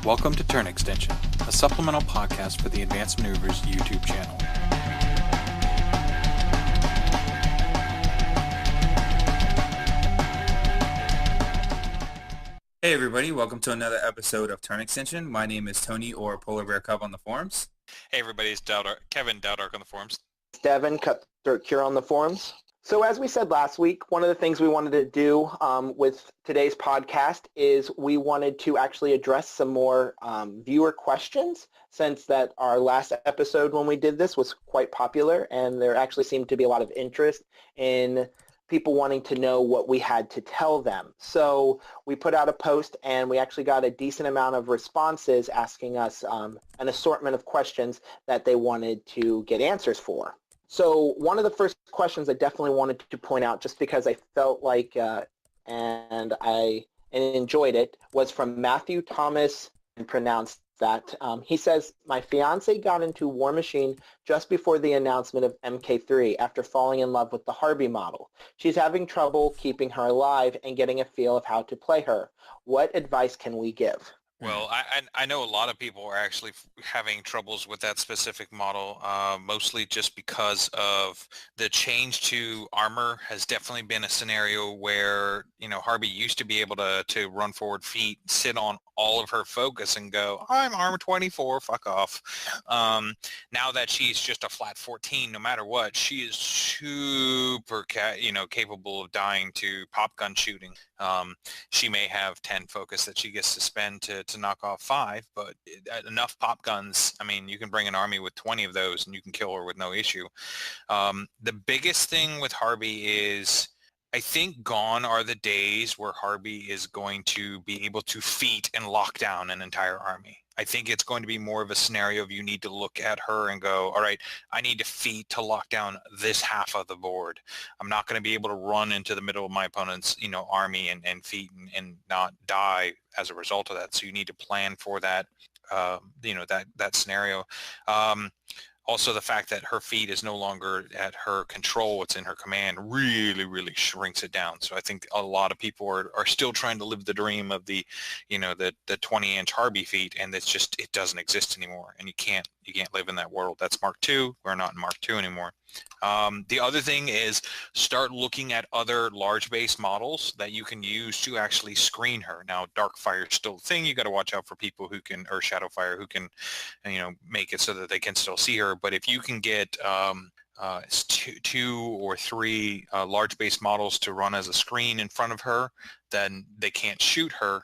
Welcome to Turn Extension, a supplemental podcast for the Advanced Maneuvers YouTube channel. Hey everybody, welcome to another episode of Turn Extension. My name is Tony, or Polar Bear Cub on the forums. Hey everybody, it's Kevin Dowdark on the forums. Devin Cutthroat Cure on the forums. So as we said last week, one of the things we wanted to do with today's podcast is we wanted to actually address some more viewer questions, since that our last episode when we did this was quite popular, and there actually seemed to be a lot of interest in people wanting to know what we had to tell them. So we put out a post, and we actually got a decent amount of responses asking us an assortment of questions that they wanted to get answers for. So one of the first questions I definitely wanted to point out, just because I felt like and I enjoyed it, was from Matthew Thomas, and pronounced that. He says, my fiance got into Warmachine just before the announcement of MK3 after falling in love with the Harvey model. She's having trouble keeping her alive and getting a feel of how to play her. What advice can we give? Well, I know a lot of people are actually having troubles with that specific model, mostly just because of the change to armor has definitely been a scenario where, you know, Harvey used to be able to run forward feet, sit on all of her focus and go, I'm armor 24, fuck off. Now that she's just a flat 14, no matter what, she is super, capable of dying to pop gun shooting. She may have 10 focus that she gets to spend to knock off 5, but enough pop guns, I mean, you can bring an army with 20 of those and you can kill her with no issue. The biggest thing with Harvey is, I think gone are the days where Harvey is going to be able to feat and lock down an entire army. I think it's going to be more of a scenario of you need to look at her and go, all right, I need to feat to lock down this half of the board. I'm not going to be able to run into the middle of my opponent's, army and feat and not die as a result of that. So you need to plan for that, that scenario. Also, the fact that her feet is no longer at her control, it's in her command, really, really shrinks it down. So I think a lot of people are still trying to live the dream of the 20-inch Harvey feet, and it doesn't exist anymore. And you can't live in that world. That's Mark II. We're not in Mark II anymore. The other thing is start looking at other large base models that you can use to actually screen her. Now, Darkfire is still a thing. You got to watch out for people who can, or Shadowfire, who can, make it so that they can still see her. But if you can get two or three large base models to run as a screen in front of her, then they can't shoot her.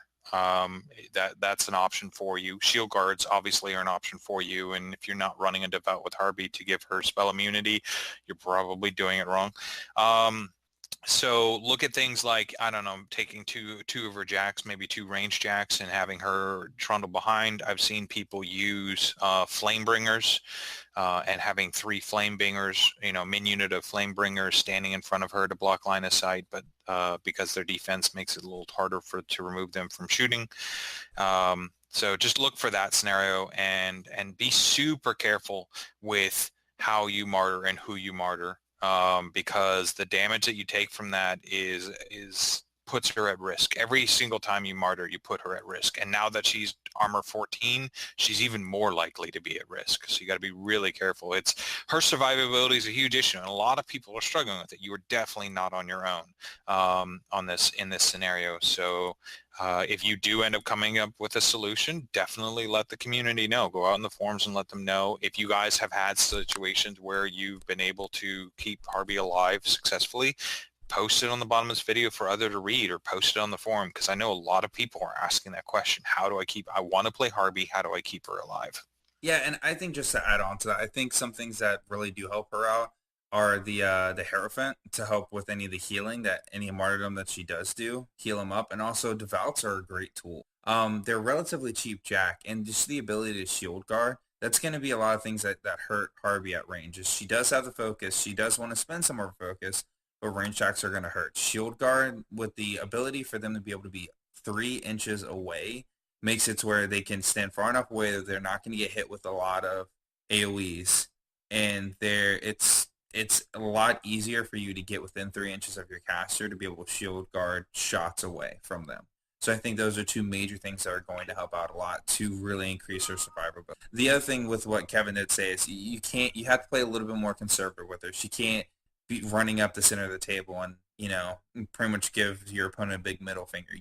That's an option for you. Shield guards obviously are an option for you, and if you're not running a devout with Harvey to give her spell immunity, you're probably doing it wrong. So look at things like, I don't know, taking two of her jacks, maybe 2 range jacks, and having her trundle behind. I've seen people use Flamebringers and having 3 Flamebringers, min unit of Flamebringers standing in front of her to block line of sight, but because their defense makes it a little harder to remove them from shooting. So just look for that scenario and be super careful with how you martyr and who you martyr. Because the damage that you take from that puts her at risk. Every single time you martyr, you put her at risk. And now that she's armor 14, she's even more likely to be at risk. So you got to be really careful. Her survivability is a huge issue, and a lot of people are struggling with it. You are definitely not on your own in this scenario. So if you do end up coming up with a solution, definitely let the community know. Go out in the forums and let them know. If you guys have had situations where you've been able to keep Harvey alive successfully, post it on the bottom of this video for others to read, or post it on the forum, because I know a lot of people are asking that question. I want to play Harvey, how do I keep her alive? Yeah, and I think just to add on to that, I think some things that really do help her out are the Hierophant, to help with any of the healing, that any martyrdom that she does do, heal him up. And also Devouts are a great tool. They're relatively cheap jack, and just the ability to shield guard, that's going to be a lot of things that hurt Harvey at range. She does have the focus. She does want to spend some more focus, but range jacks are going to hurt. Shield guard, with the ability for them to be able to be 3 inches away, makes it to where they can stand far enough away that they're not going to get hit with a lot of AoEs. And it's a lot easier for you to get within 3 inches of your caster to be able to shield guard shots away from them. So I think those are two major things that are going to help out a lot to really increase her survivability. The other thing with what Kevin did say is you have to play a little bit more conservative with her. She can't be running up the center of the table and, pretty much give your opponent a big middle finger.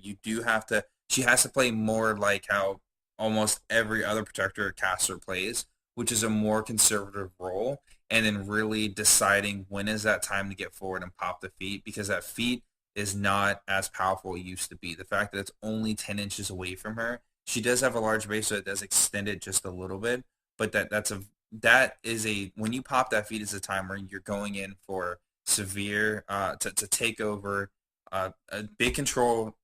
She has to play more like how almost every other protector or caster plays, which is a more conservative role, and then really deciding when is that time to get forward and pop the feet, because that feet is not as powerful as it used to be. The fact that it's only 10 inches away from her, she does have a large base, so it does extend it just a little bit, but when you pop that feet is a time where you're going in for severe to take over a big control,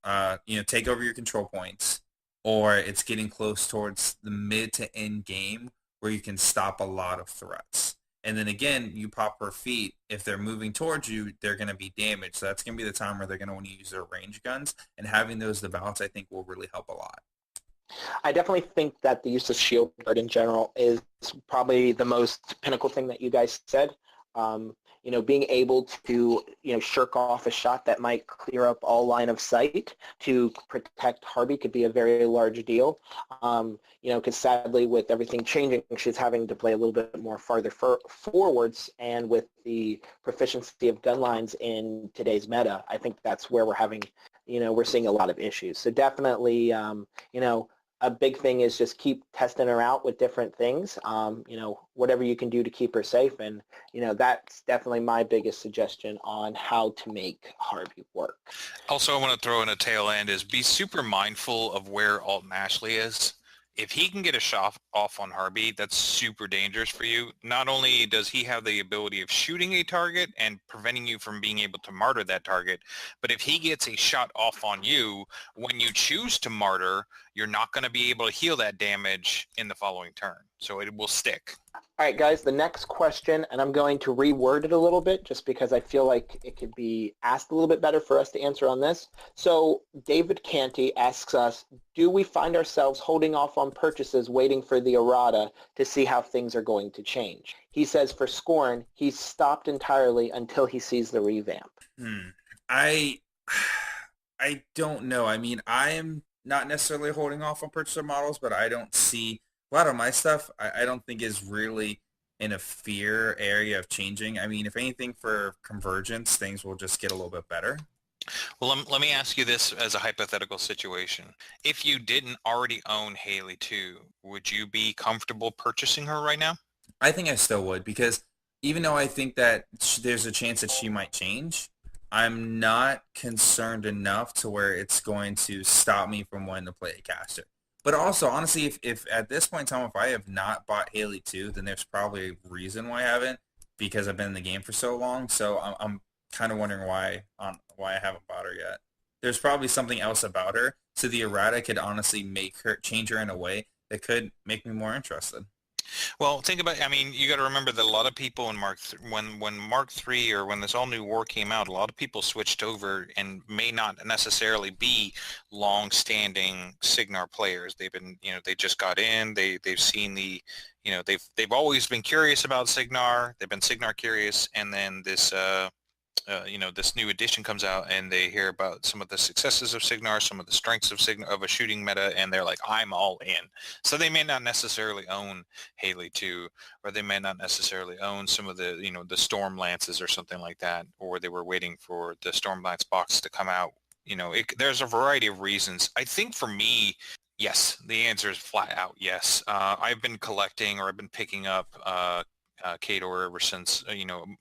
take over your control points, or it's getting close towards the mid to end game where you can stop a lot of threats. And then again, you pop her feet. If they're moving towards you, they're going to be damaged. So that's going to be the time where they're going to want to use their range guns. And having those to balance, I think, will really help a lot. I definitely think that the use of shield guard in general is probably the most pinnacle thing that you guys said. Being able to, shirk off a shot that might clear up all line of sight to protect Harvey could be a very large deal. Because sadly with everything changing, she's having to play a little bit more farther forwards, and with the proficiency of gun lines in today's meta, I think that's where we're seeing a lot of issues. So definitely, a big thing is just keep testing her out with different things, whatever you can do to keep her safe. And, that's definitely my biggest suggestion on how to make Harvey work. Also, I want to throw in a tail end is be super mindful of where Alton Ashley is. If he can get a shot off on Harvey, that's super dangerous for you. Not only does he have the ability of shooting a target and preventing you from being able to martyr that target, but if he gets a shot off on you, when you choose to martyr, you're not going to be able to heal that damage in the following turn. So it will stick. All right, guys, the next question, and I'm going to reword it a little bit just because I feel like it could be asked a little bit better for us to answer on this. So David Canty asks us, do we find ourselves holding off on purchases waiting for the errata to see how things are going to change? He says for Scorn, he's stopped entirely until he sees the revamp. I don't know. I mean, I am not necessarily holding off on purchaser models, but I don't see a lot of my stuff. I don't think is really in a fear area of changing. I mean, if anything, for convergence, things will just get a little bit better. Well, let me ask you this as a hypothetical situation. If you didn't already own Haley 2, would you be comfortable purchasing her right now? I think I still would, because even though I think that there's a chance that she might change, I'm not concerned enough to where it's going to stop me from wanting to play a caster. But also, honestly, if at this point in time, if I have not bought Haley 2, then there's probably a reason why I haven't, because I've been in the game for so long. So I'm kind of wondering why I haven't bought her yet. There's probably something else about her. So the errata could honestly change her in a way that could make me more interested. Well, think about, I mean, you got to remember that a lot of people in when Mark III or when this all new war came out, a lot of people switched over and may not necessarily be long-standing Signar players. They've been, they just got in, they've seen they've always been curious about Signar. They've been Signar curious, and then this this new edition comes out and they hear about some of the successes of Signar, some of the strengths of Signar, of a shooting meta, and they're like, I'm all in. So they may not necessarily own Haley 2, or they may not necessarily own some of the, the Storm Lances or something like that, or they were waiting for the Storm Lance box to come out. There's a variety of reasons. I think for me, yes, the answer is flat out yes. I've been collecting, or I've been picking up Kador ever since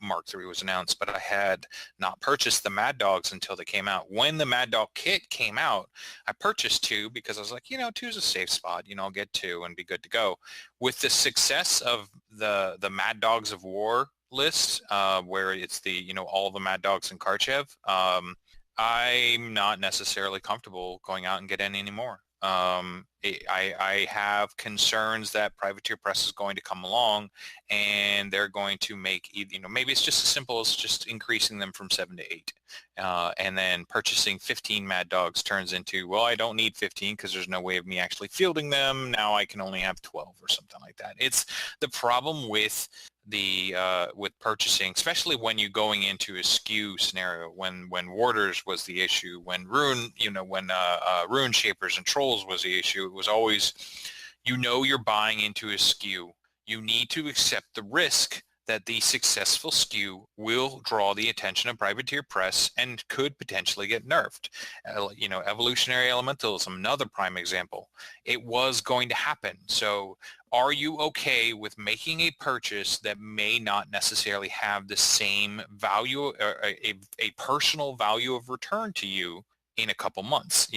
Mark III was announced, but I had not purchased the Mad Dogs until they came out. When the Mad Dog kit came out, I purchased 2 because I was like, 2 is a safe spot. I'll get 2 and be good to go. With the success of the Mad Dogs of War list, where it's the all the Mad Dogs in Kharchev, I'm not necessarily comfortable going out and getting any more. I have concerns that Privateer Press is going to come along and they're going to make, maybe it's just as simple as just increasing them from 7 to 8. And then purchasing 15 Mad Dogs turns into, well, I don't need 15 because there's no way of me actually fielding them. Now I can only have 12 or something like that. It's the problem with with purchasing, especially when you're going into a skew scenario, when Warders was the issue, when Rune Shapers and Trolls was the issue, it was always, you're buying into a skew. You need to accept the risk that the successful skew will draw the attention of Privateer Press and could potentially get nerfed. Evolutionary Elementalism, another prime example. It was going to happen. So are you okay with making a purchase that may not necessarily have the same value, or a personal value of return to you in a couple months?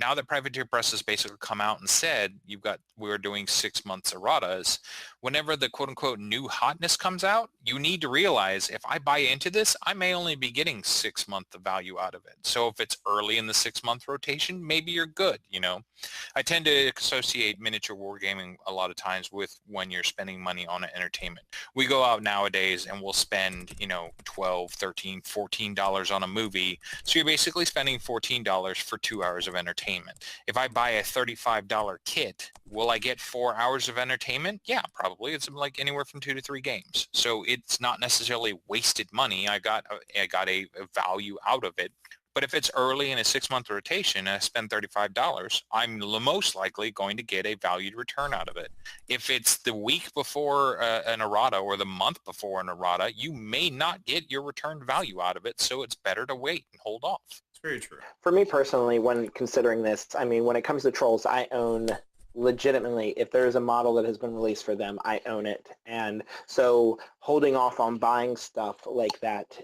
Now that Privateer Press has basically come out and said we're doing 6 months erratas, whenever the quote-unquote new hotness comes out, you need to realize, if I buy into this, I may only be getting 6 months of value out of it. So if it's early in the 6-month rotation, maybe you're good. I tend to associate miniature wargaming a lot of times with when you're spending money on entertainment. We go out nowadays and we'll spend, $12, $13, $14 on a movie. So you're basically spending $14 for 2 hours of entertainment. If I buy a $35 kit, will I get 4 hours of entertainment? Yeah, probably. It's like anywhere from 2 to 3 games. So it's not necessarily wasted money. I got a value out of it. But if it's early in a 6-month rotation and I spend $35, I'm most likely going to get a valued return out of it. If it's the week before an errata or the month before an errata, you may not get your returned value out of it. So it's better to wait and hold off. It's very true. For me personally, when considering this, when it comes to Trolls, I own, legitimately, if there's a model that has been released for them, I own it. And so holding off on buying stuff like that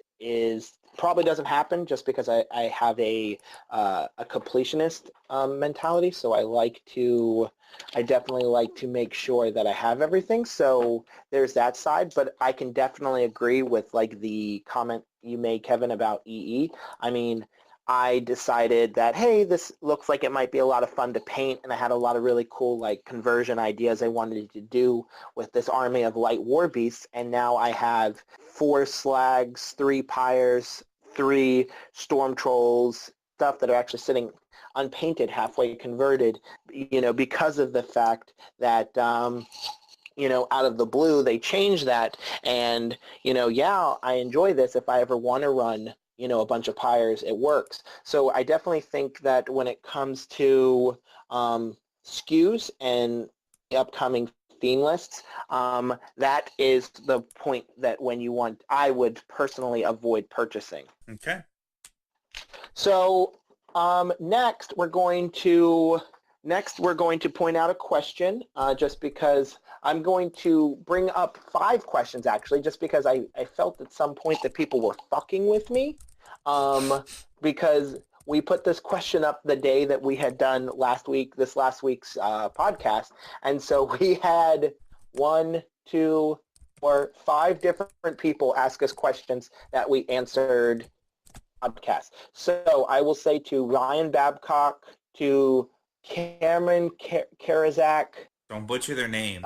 probably doesn't happen, just because I have a completionist mentality. So I definitely like to make sure that I have everything. So there's that side, but I can definitely agree with the comment you made, Kevin, about EE. I decided that, hey, this looks like it might be a lot of fun to paint, and I had a lot of really cool conversion ideas I wanted to do with this army of light war beasts, and now I have 4 slags, 3 pyres, 3 storm trolls, stuff that are actually sitting unpainted, halfway converted, because of the fact that out of the blue they changed that, and I enjoy this. If I ever want to run a bunch of pyres, it works. So I definitely think that when it comes to skews and the upcoming theme lists, that is the point that I would personally avoid purchasing. Okay. So next we're going to point out a question, just because I'm going to bring up 5 questions, actually, just because I felt at some point that people were fucking with me, because we put this question up the day that we had done this last week's podcast, and so we had 1, 2, or 5 different people ask us questions that we answered podcast. So I will say to Ryan Babcock, to Cameron Karazak. Don't butcher their names.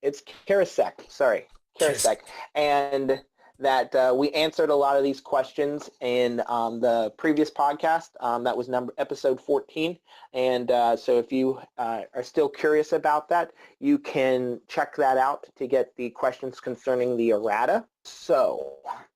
It's Karasek, sorry. Karasek. And that we answered a lot of these questions in the previous podcast. That was episode 14. And so if you are still curious about that, you can check that out to get the questions concerning the errata. So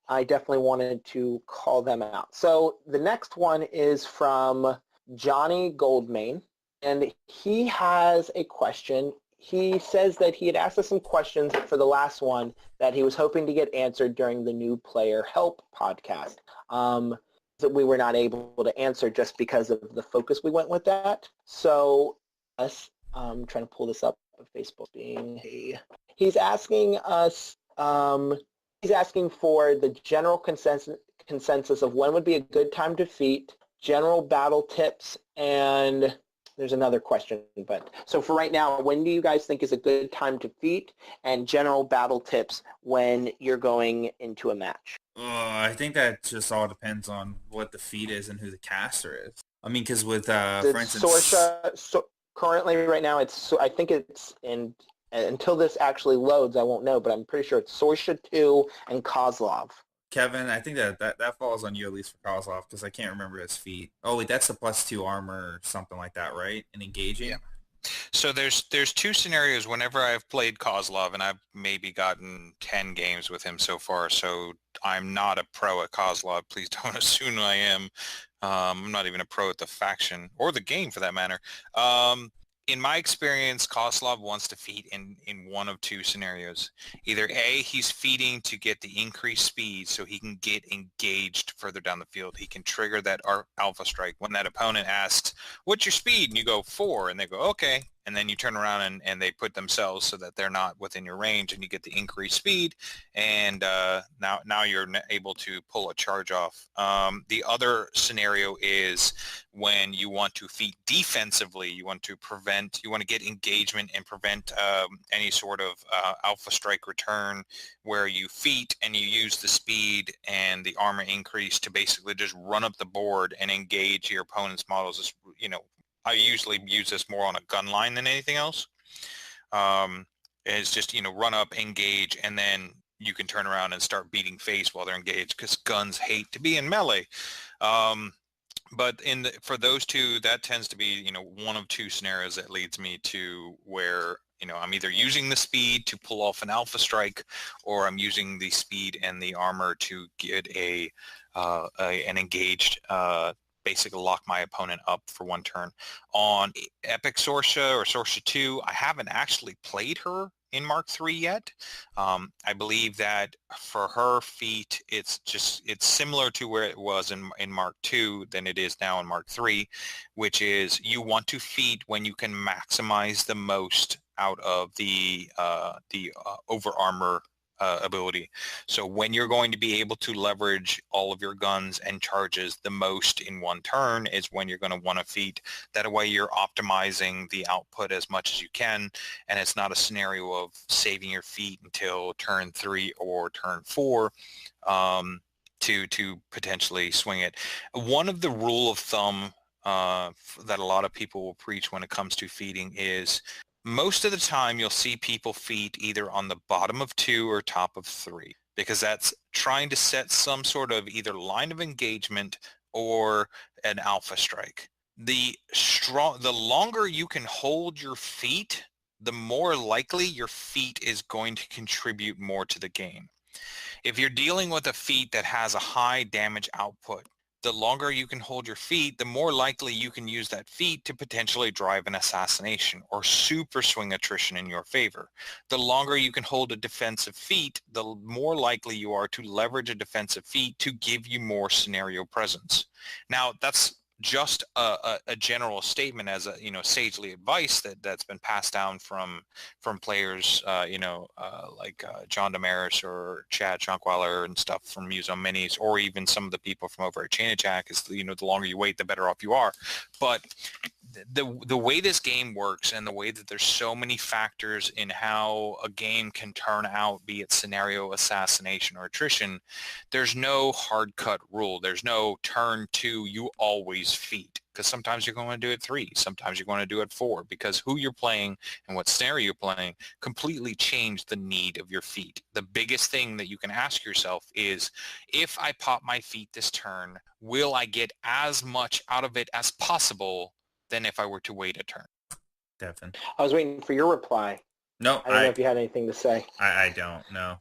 I definitely wanted to call them out. So the next one is from Johnny Goldmain, and he has a question. He says that he had asked us some questions for the last one that he was hoping to get answered during the New Player Help podcast, that we were not able to answer just because of the focus we went with that. So I'm trying to pull this up. Facebook he's asking us, he's asking for the general consensus of when would be a good time to defeat, general battle tips, and there's another question. But so for right now, when do you guys think is a good time to defeat, and general battle tips when you're going into a match? I think that just all depends on what the feat is and who the caster is. Because with, for instance... Currently, right now, I think it's in, until this actually loads, I won't know, but I'm pretty sure it's Sorsha 2 and Kozlov. Kevin, I think that falls on you at least for Kozlov because I can't remember his feat. Oh wait, that's the +2 armor or something like that, right? And engaging. Yeah. So there's two scenarios whenever I've played Kozlov, and I've maybe gotten 10 games with him so far, so I'm not a pro at Kozlov. Please don't assume I am. I'm not even a pro at the faction, or the game for that matter. In my experience, Kozlov wants to feed in one of two scenarios. Either A, he's feeding to get the increased speed so he can get engaged further down the field. He can trigger that alpha strike. When that opponent asks, what's your speed? And you go 4, and they go, okay. And then you turn around and they put themselves so that they're not within your range, and you get the increased speed, and now you're able to pull a charge off. The other scenario is when you want to feed defensively. You want to get engagement and prevent any sort of alpha strike return, where you feed and you use the speed and the armor increase to basically just run up the board and engage your opponent's models. I usually use this more on a gun line than anything else. It's just, run up, engage, and then you can turn around and start beating face while they're engaged, because guns hate to be in melee. But for those two, that tends to be, one of two scenarios that leads me to where, I'm either using the speed to pull off an alpha strike, or I'm using the speed and the armor to get an engaged basically lock my opponent up for one turn. On Epic Sorsha or Sorsha 2, I haven't actually played her in Mark 3 yet. I believe that for her feat, it's similar to where it was in Mark 2 than it is now in Mark 3, which is you want to feat when you can maximize the most out of the over armor ability. So when you're going to be able to leverage all of your guns and charges the most in one turn is when you're going to want to feat. That way you're optimizing the output as much as you can, and it's not a scenario of saving your feat until turn 3 or turn 4 to potentially swing it. One of the rule of thumb that a lot of people will preach when it comes to feeding is most of the time you'll see people feed either on the bottom of 2 or top of 3, because that's trying to set some sort of either line of engagement or an alpha strike. The longer you can hold your feet, the more likely your feat is going to contribute more to the game. If you're dealing with a feat that has a high damage output, the longer you can hold your feet, the more likely you can use that feat to potentially drive an assassination or super swing attrition in your favor. The longer you can hold a defensive feat, the more likely you are to leverage a defensive feat to give you more scenario presence. Now, that's just a general statement as sagely advice that's been passed down from players like John Damaris or Chad Schonkweiler and stuff from Muso Minis, or even some of the people from over at Chain Attack is the longer you wait, the better off you are. But the way this game works, and the way that there's so many factors in how a game can turn out, be it scenario, assassination, or attrition, there's no hard cut rule. There's no turn 2 you always feat, because sometimes you're going to do it 3, sometimes you're going to do it 4, because who you're playing and what scenario you're playing completely change the need of your feat. The biggest thing that you can ask yourself is, if I pop my feat this turn, will I get as much out of it as possible than if I were to wait a turn? Devin. I was waiting for your reply. No, I don't know if you had anything to say. I don't know.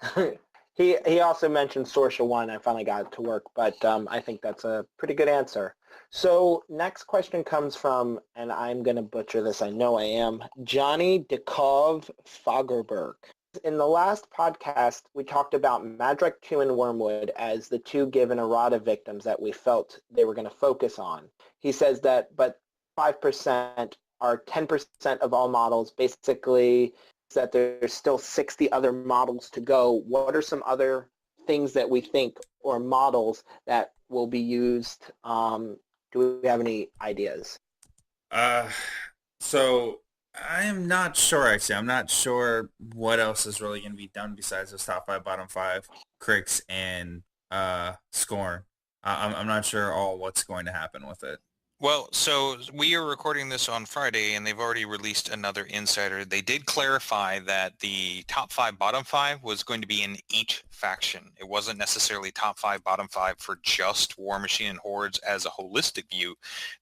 He also mentioned Sorsha 1. I finally got it to work, but I think that's a pretty good answer. So next question comes from, and I'm going to butcher this, I know I am, Johnny Dekov Fagerberg. In the last podcast, we talked about Madrek 2 and Wormwood as the two given errata victims that we felt they were going to focus on. He says that, but 5% are 10% of all models, basically that there's still 60 other models to go. What are some other things that we think, or models that will be used? Do we have any ideas? So I am not sure, actually. I'm not sure what else is really going to be done besides those top 5, bottom 5, Crix, and Scorn. I'm not sure what's going to happen with it. Well, so we are recording this on Friday, and they've already released another insider. They did clarify that the top 5, bottom 5 was going to be in each faction. It wasn't necessarily top 5, bottom 5 for just Warmachine and Hordes as a holistic view.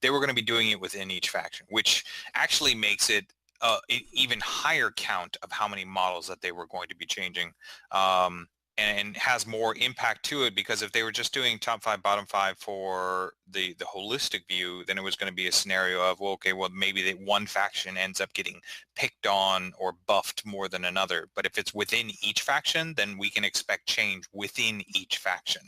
They were going to be doing it within each faction, which actually makes it an even higher count of how many models that they were going to be changing. And has more impact to it, because if they were just doing top 5, bottom 5 for the holistic view, then it was going to be a scenario of, well, okay, well, maybe that one faction ends up getting picked on or buffed more than another. But if it's within each faction, then we can expect change within each faction.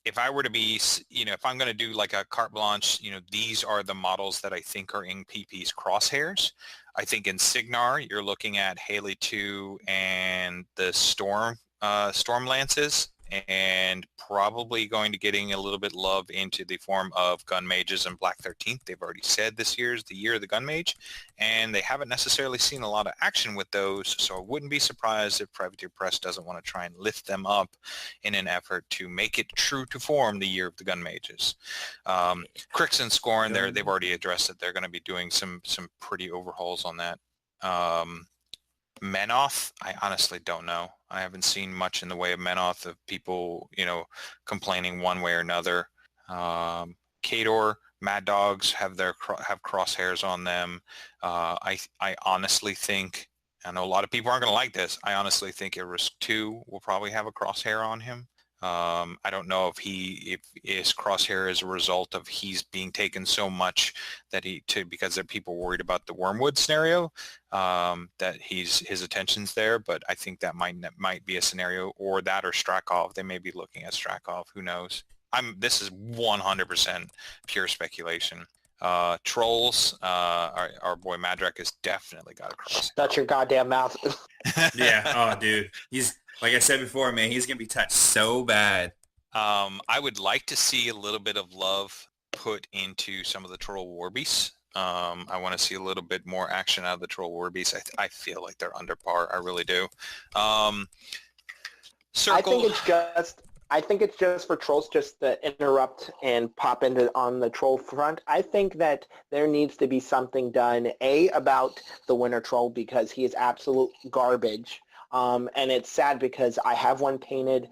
If I were to be, if I'm going to do like a carte blanche, these are the models that I think are in PP's crosshairs. I think in Signar, you're looking at Haley 2 and the Storm Lances, and probably going to getting a little bit love into the form of Gun Mages and Black 13th. They've already said this year is the year of the Gun Mage, and they haven't necessarily seen a lot of action with those, so I wouldn't be surprised if Privateer Press doesn't want to try and lift them up in an effort to make it true to form the year of the Gun Mages. Crix and Scorn, they've already addressed it. They're going to be doing some pretty overhauls on that. Menoth, I honestly don't know. I haven't seen much in the way of Menoth, of people, complaining one way or another. Kador, Mad Dogs have crosshairs on them. I honestly think, I know a lot of people aren't going to like this, I honestly think Risk 2 will probably have a crosshair on him. I don't know if his crosshair is a result of he's being taken so much that because there are people worried about the Wormwood scenario, that his attention's there, but I think that might be a scenario, or that or Strakov. They may be looking at Strakov. Who knows? This is 100% pure speculation. Trolls, our boy Madrak has definitely got a crosshair. Shut your goddamn mouth. Yeah. Oh, dude. He's, like I said before, man, he's going to be touched so bad. I would like to see a little bit of love put into some of the Troll Warbeasts. I want to see a little bit more action out of the Troll Warbeasts. I feel like they're under par. I really do. Circle. I think it's just for trolls just to interrupt and pop into on the troll front. I think that there needs to be something done, about the winter troll, because he is absolute garbage. And it's sad because I have one painted.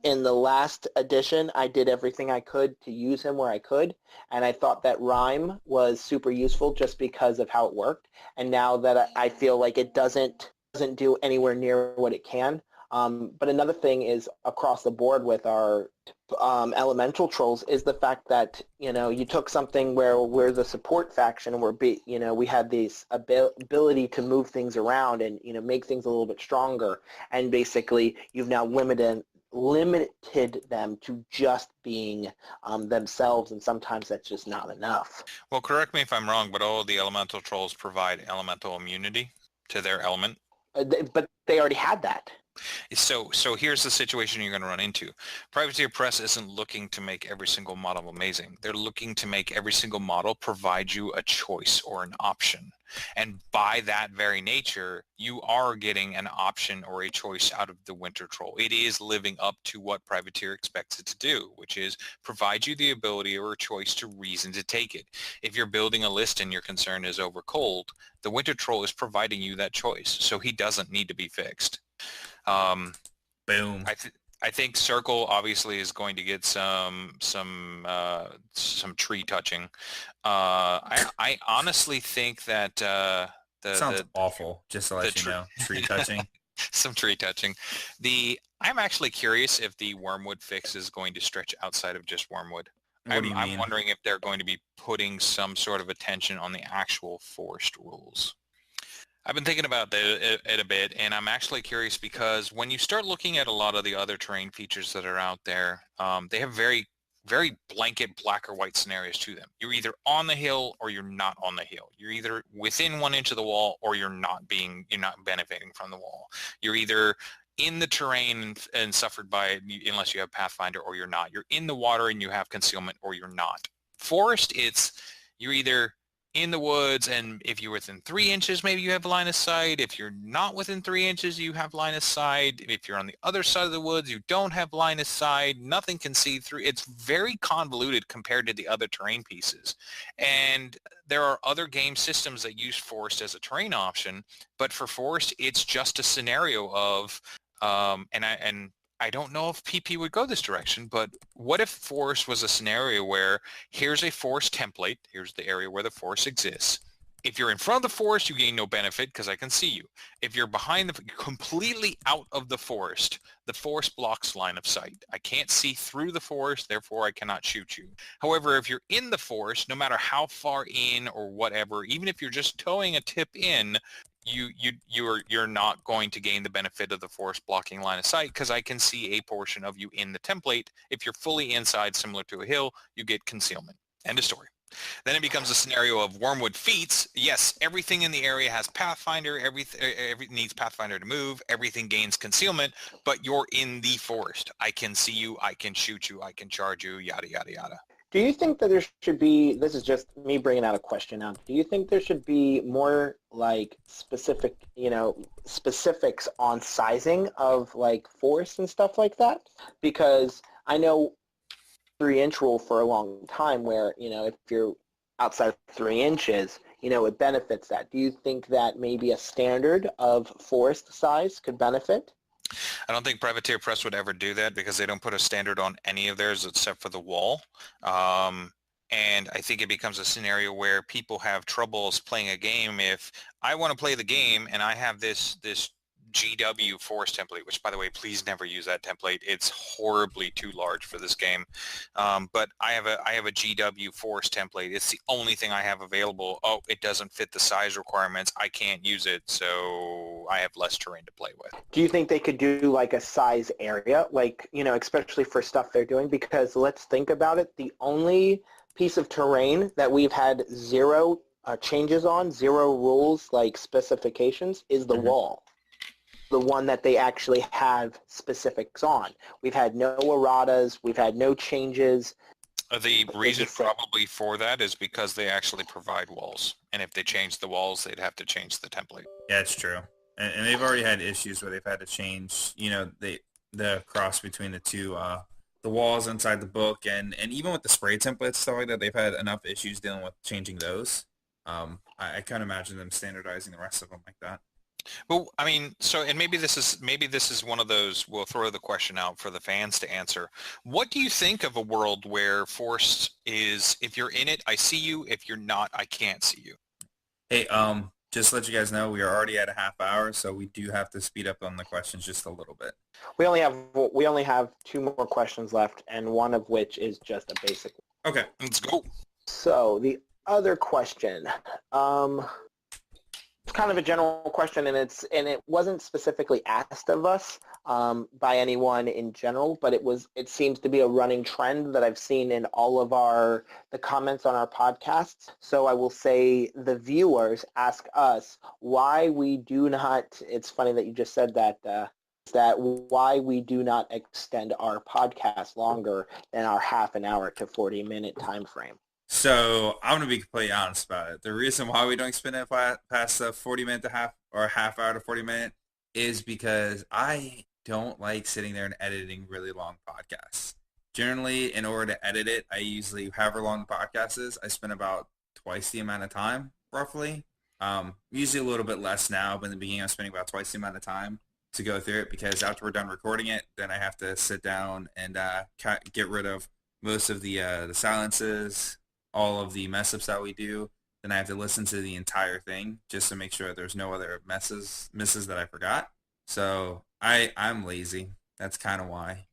In the last edition, I did everything I could to use him where I could, and I thought that rhyme was super useful just because of how it worked. And now that I feel like it doesn't do anywhere near what it can. But another thing is across the board with our elemental trolls is the fact that, you took something where we're the support faction and we had this ability to move things around and, make things a little bit stronger. And basically you've now limited them to just being themselves, and sometimes that's just not enough. Well, correct me if I'm wrong, but all of the elemental trolls provide elemental immunity to their element. But they already had that. So here's the situation you're going to run into. Privateer Press isn't looking to make every single model amazing. They're looking to make every single model provide you a choice or an option. And by that very nature, you are getting an option or a choice out of the Winter Troll. It is living up to what Privateer expects it to do, which is provide you the ability or a choice to reason to take it. If you're building a list and your concern is over cold, the Winter Troll is providing you that choice, so he doesn't need to be fixed. Boom. I think Circle obviously is going to get some tree touching. I honestly think that sounds awful. Just to let you know, tree touching. Some tree touching. I'm actually curious if the Wormwood fix is going to stretch outside of just Wormwood. What do you mean? I'm wondering if they're going to be putting some sort of attention on the actual forest rules. I've been thinking about it a bit, and I'm actually curious because when you start looking at a lot of the other terrain features that are out there, they have very, very blanket black or white scenarios to them. You're either on the hill or you're not on the hill. You're either within 1 inch of the wall or you're not benefiting from the wall. You're either in the terrain and suffered by it unless you have Pathfinder, or you're not. You're in the water and you have concealment, or you're not. Forest, you're either in the woods, and if you're within 3 inches, maybe you have line of sight. If you're not within 3 inches, you have line of sight. If you're on the other side of the woods, you don't have line of sight. Nothing can see through. It's very convoluted compared to the other terrain pieces. And there are other game systems that use forest as a terrain option, but for forest, it's just a scenario of, and I don't know if PP would go this direction, but what if forest was a scenario where here's a forest template, here's the area where the forest exists. If you're in front of the forest, you gain no benefit because I can see you. If you're behind completely out of the forest blocks line of sight. I can't see through the forest, therefore I cannot shoot you. However, if you're in the forest, no matter how far in or whatever, even if you're just towing a tip in, you're not going to gain the benefit of the forest blocking line of sight because I can see a portion of you in the template. If you're fully inside, similar to a hill, you get concealment. End of story. Then it becomes a scenario of Wormwood feats. Yes, everything in the area has Pathfinder. Everything needs Pathfinder to move. Everything gains concealment, but you're in the forest. I can see you. I can shoot you. I can charge you. Yada yada yada. Do you think that there should be, this is just me bringing out a question now, do you think there should be more like specific, specifics on sizing of like forests and stuff like that? Because I know 3-inch rule for a long time where, if you're outside of 3 inches, it benefits that. Do you think that maybe a standard of forest size could benefit? I don't think Privateer Press would ever do that because they don't put a standard on any of theirs except for the wall. And I think it becomes a scenario where people have troubles playing a game. If I want to play the game and I have this GW forest template, which by the way, please never use that template. It's horribly too large for this game. But I have a GW forest template. It's the only thing I have available. Oh, it doesn't fit the size requirements. I can't use it, so I have less terrain to play with. Do you think they could do like a size area, like, especially for stuff they're doing? Because let's think about it. The only piece of terrain that we've had zero changes on, zero rules, like specifications, is the wall. The one that they actually have specifics on. We've had no erratas. We've had no changes. The reason probably for that is because they actually provide walls. And if they change the walls, they'd have to change the template. Yeah, it's true. And they've already had issues where they've had to change, the cross between the two, the walls inside the book. And even with the spray templates, stuff like that, they've had enough issues dealing with changing those. I can't imagine them standardizing the rest of them like that. Well, I mean, and maybe this is one of those, we'll throw the question out for the fans to answer. What do you think of a world where force is, if you're in it, I see you. If you're not, I can't see you. Hey, just to let you guys know, we are already at a half hour, so we do have to speed up on the questions just a little bit. We only have 2 more questions left, and one of which is just a basic one. Okay, let's go. So the other question, it's kind of a general question, and it wasn't specifically asked of us by anyone in general, but it seems to be a running trend that I've seen in all of the comments on our podcasts. So I will say the viewers ask us why we do not. It's funny that you just said that. That why we do not extend our podcast longer than our half an hour to 40-minute time frame. So I'm going to be completely honest about it. The reason why we don't spend it past the 40-minute to half hour to 40-minute is because I don't like sitting there and editing really long podcasts. Generally, in order to edit it, I usually, however long the podcast is, I spend about twice the amount of time, roughly. Usually a little bit less now, but in the beginning I'm spending about twice the amount of time to go through it because after we're done recording it, then I have to sit down and get rid of most of the silences, all of the mess ups that we do. Then I have to listen to the entire thing just to make sure there's no other misses that I forgot. So I'm lazy. That's kind of why.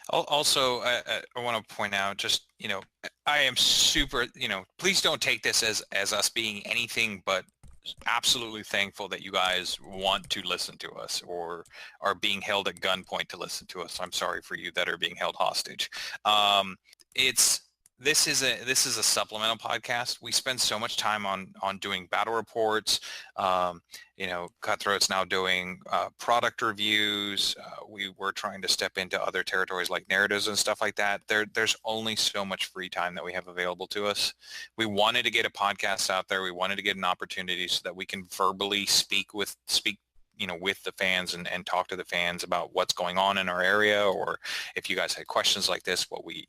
Also, I want to point out, just, I am super, please don't take this as us being anything but absolutely thankful that you guys want to listen to us or are being held at gunpoint to listen to us. I'm sorry for you that are being held hostage. this is a supplemental podcast. We spend so much time on doing battle reports. Cutthroat's now doing product reviews. We were trying to step into other territories like narratives and stuff like that. There's only so much free time that we have available to us. We wanted to get a podcast out there. We wanted to get an opportunity so that we can verbally speak with the fans and talk to the fans about what's going on in our area, or if you guys had questions like this, we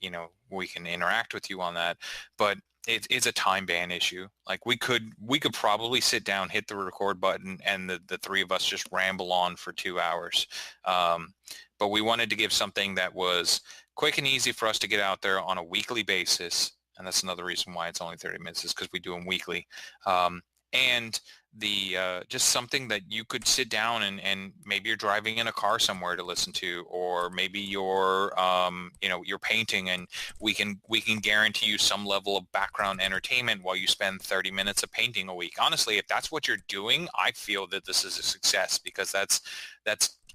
can interact with you on that. But it's a time ban issue. Like we could probably sit down, hit the record button, and the three of us just ramble on for 2 hours. But we wanted to give something that was quick and easy for us to get out there on a weekly basis. And that's another reason why it's only 30 minutes, is because we do them weekly. And just something that you could sit down and maybe you're driving in a car somewhere to listen to, or maybe you're painting, and we can guarantee you some level of background entertainment while you spend 30 minutes of painting a week. Honestly, if that's what you're doing, I feel that this is a success, because that's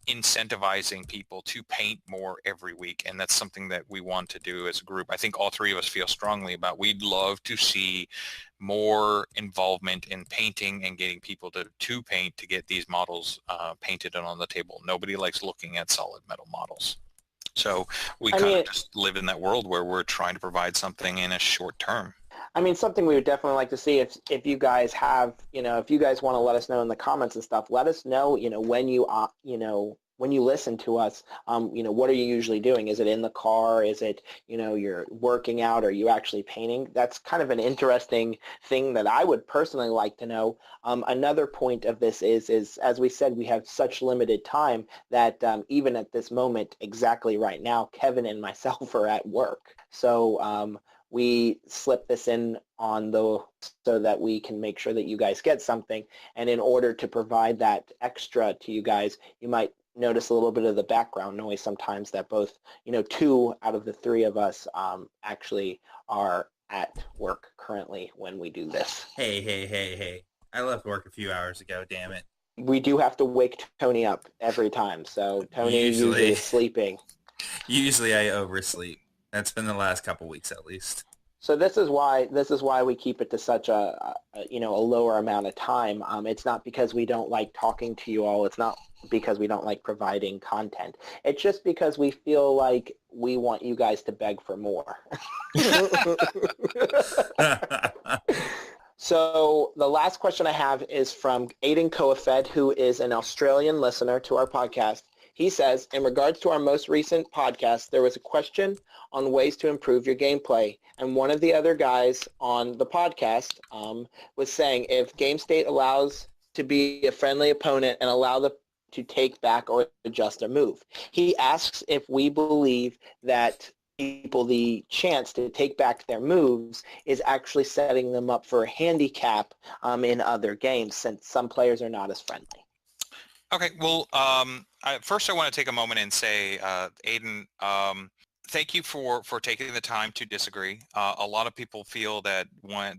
incentivizing people to paint more every week, and that's something that we want to do as a group. I think all three of us feel strongly about. We'd love to see more involvement in painting and getting people to paint, to get these models painted and on the table. Nobody likes looking at solid metal models. So we kind of just live in that world where we're trying to provide something in a short term. I mean, something we would definitely like to see, if you guys have, if you guys want to let us know in the comments and stuff, let us know, when you listen to us, what are you usually doing? Is it in the car? Is it, you're working out? Are you actually painting? That's kind of an interesting thing that I would personally like to know. Another point of this is, as we said, we have such limited time that even at this moment, exactly right now, Kevin and myself are at work. So we slip this in so that we can make sure that you guys get something. And in order to provide that extra to you guys, you might notice a little bit of the background noise sometimes, that both, 2 out of the 3 of us actually are at work currently when we do this. Hey. I left work a few hours ago, damn it. We do have to wake Tony up every time. So Tony usually is sleeping. Usually I oversleep. That's been the last couple weeks at least. So this is why we keep it to such a lower amount of time. It's not because we don't like talking to you all. It's not because we don't like providing content. It's just because we feel like we want you guys to beg for more. So the last question I have is from Aiden Coafed, who is an Australian listener to our podcast. He says, in regards to our most recent podcast, there was a question on ways to improve your gameplay. And one of the other guys on the podcast was saying, if game state allows to be a friendly opponent and allow them to take back or adjust their move. He asks if we believe that people the chance to take back their moves is actually setting them up for a handicap in other games, since some players are not as friendly. Okay, well, first I want to take a moment and say, Aiden, thank you for taking the time to disagree. A lot of people feel that when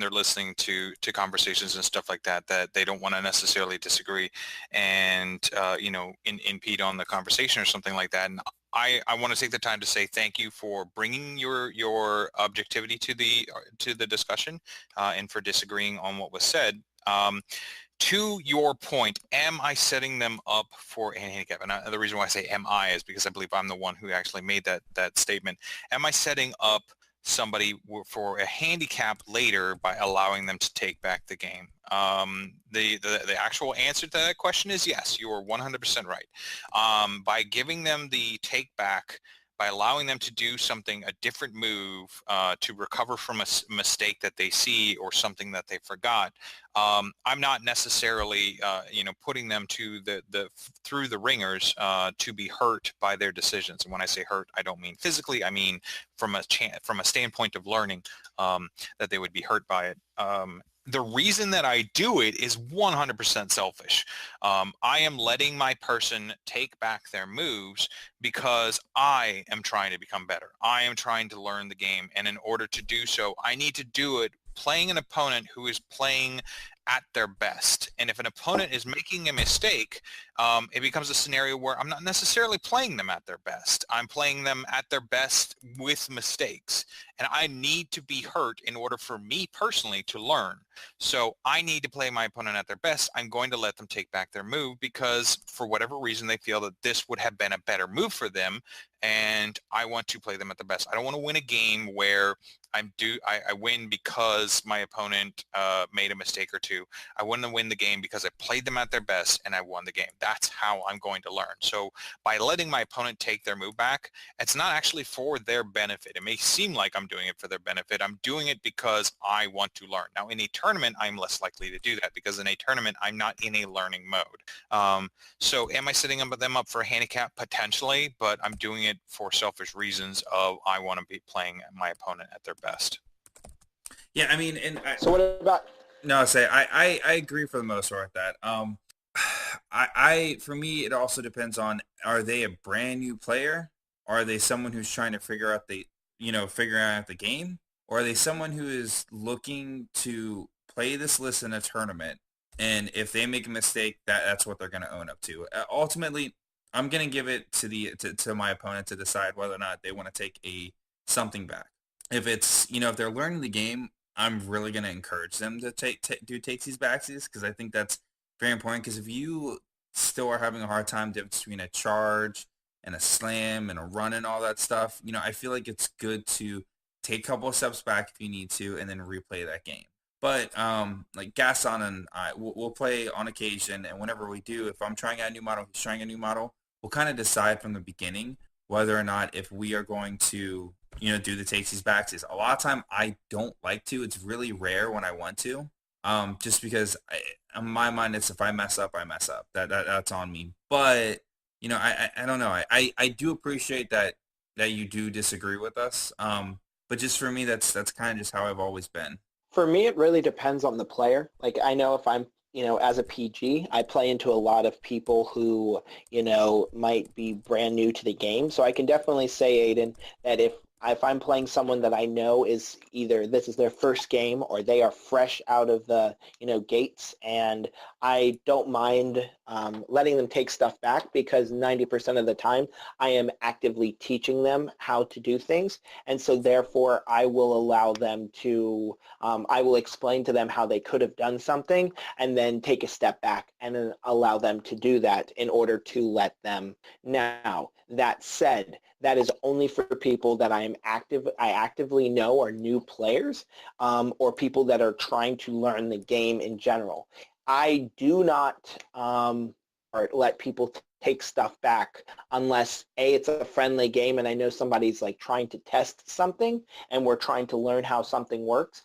they're listening to conversations and stuff like that, that they don't want to necessarily disagree and impede on the conversation or something like that. And I want to take the time to say thank you for bringing your objectivity to the discussion and for disagreeing on what was said. To your point, am I setting them up for a handicap? And the reason why I say am I is because I believe I'm the one who actually made that statement. Am I setting up somebody for a handicap later by allowing them to take back the game? The actual answer to that question is yes, you are 100% right. By giving them the take back, by allowing them to do something, a different move to recover from a mistake that they see or something that they forgot, I'm not necessarily, putting them to through the ringers to be hurt by their decisions. And when I say hurt, I don't mean physically. I mean from a standpoint of learning that they would be hurt by it. The reason that I do it is 100% selfish. I am letting my person take back their moves because I am trying to become better. I am trying to learn the game. And in order to do so, I need to do it playing an opponent who is playing at their best. And if an opponent is making a mistake, it becomes a scenario where I'm not necessarily playing them at their best. I'm playing them at their best with mistakes. and I need to be hurt in order for me personally to learn. So I need to play my opponent at their best. I'm going to let them take back their move because for whatever reason they feel that this would have been a better move for them, and I want to play them at their best. I don't want to win a game where I win because my opponent made a mistake or two. I want to win the game because I played them at their best and I won the game. That's how I'm going to learn. So by letting my opponent take their move back, it's not actually for their benefit. It may seem like I'm doing it for their benefit. I'm doing it because I want to learn. Now, in a tournament, I'm less likely to do that because in a tournament, I'm not in a learning mode. So am I setting them up for a handicap? Potentially, but I'm doing it for selfish reasons of I want to be playing my opponent at their best. Yeah, I mean, So what about? No, I agree for the most part with that. For me, it also depends on, are they a brand new player? Or are they someone who's trying to figure out the game? Or are they someone who is looking to play this list in a tournament? And if they make a mistake, that's what they're going to own up to. Ultimately, I'm going to give it to my opponent to decide whether or not they want to take something back. If it's, if they're learning the game, I'm really going to encourage them to do takesies backsies, because I think that's very important. Because if you still are having a hard time between a charge and a slam and a run and all that stuff, I feel like it's good to take a couple of steps back if you need to and then replay that game. But like Gaston and I, we'll play on occasion, and whenever we do, if I'm trying out a new model, he's trying a new model, we'll kind of decide from the beginning whether or not if we are going to, do the takesies backsies. A lot of time I don't like to. It's really rare when I want to, just because in my mind, it's if I mess up, I mess up. That's on me. But I don't know. I do appreciate that you do disagree with us. But just for me, that's kind of just how I've always been. For me, it really depends on the player. Like, I know if I'm, as a PG, I play into a lot of people who, might be brand new to the game. So I can definitely say, Aiden, that if I'm playing someone that I know is either this is their first game or they are fresh out of the, gates, and I don't mind letting them take stuff back, because 90% of the time I am actively teaching them how to do things. And so therefore I will allow them to, I will explain to them how they could have done something and then take a step back and then allow them to do that in order to let them. Now, that said, that is only for people that I actively know are new players, or people that are trying to learn the game in general. I do not or let people take stuff back unless it's a friendly game and I know somebody's like trying to test something and we're trying to learn how something works.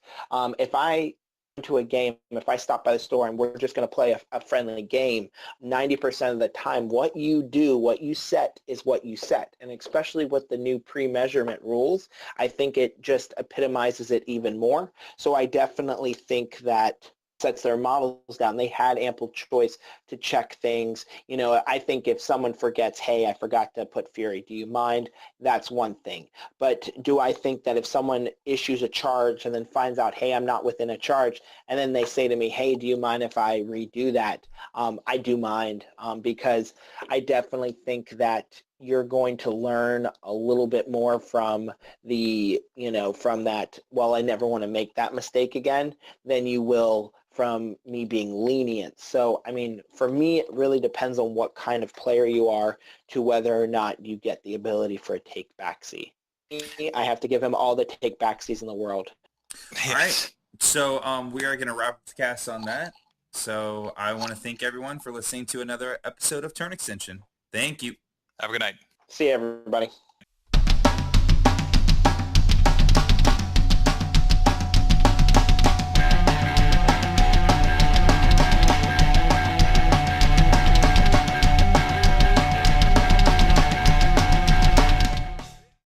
If I into a game, if I stop by the store and we're just going to play a friendly game, 90% of the time what you set is what you set. And especially with the new pre-measurement rules, I think it just epitomizes it even more. So I definitely think that sets their models down. They had ample choice to check things. I think if someone forgets, hey, I forgot to put Fury, do you mind? That's one thing. But do I think that if someone issues a charge and then finds out, hey, I'm not within a charge, and then they say to me, hey, do you mind if I redo that? I do mind, because I definitely think that you're going to learn a little bit more from the, from that, well, I never want to make that mistake again, than you will from me being lenient. So, I mean, for me, it really depends on what kind of player you are to whether or not you get the ability for a take backseat. I have to give him all the take backsies in the world. All right. So we are going to wrap up the cast on that. So I want to thank everyone for listening to another episode of Turn Extension. Thank you. Have a good night. See you, everybody.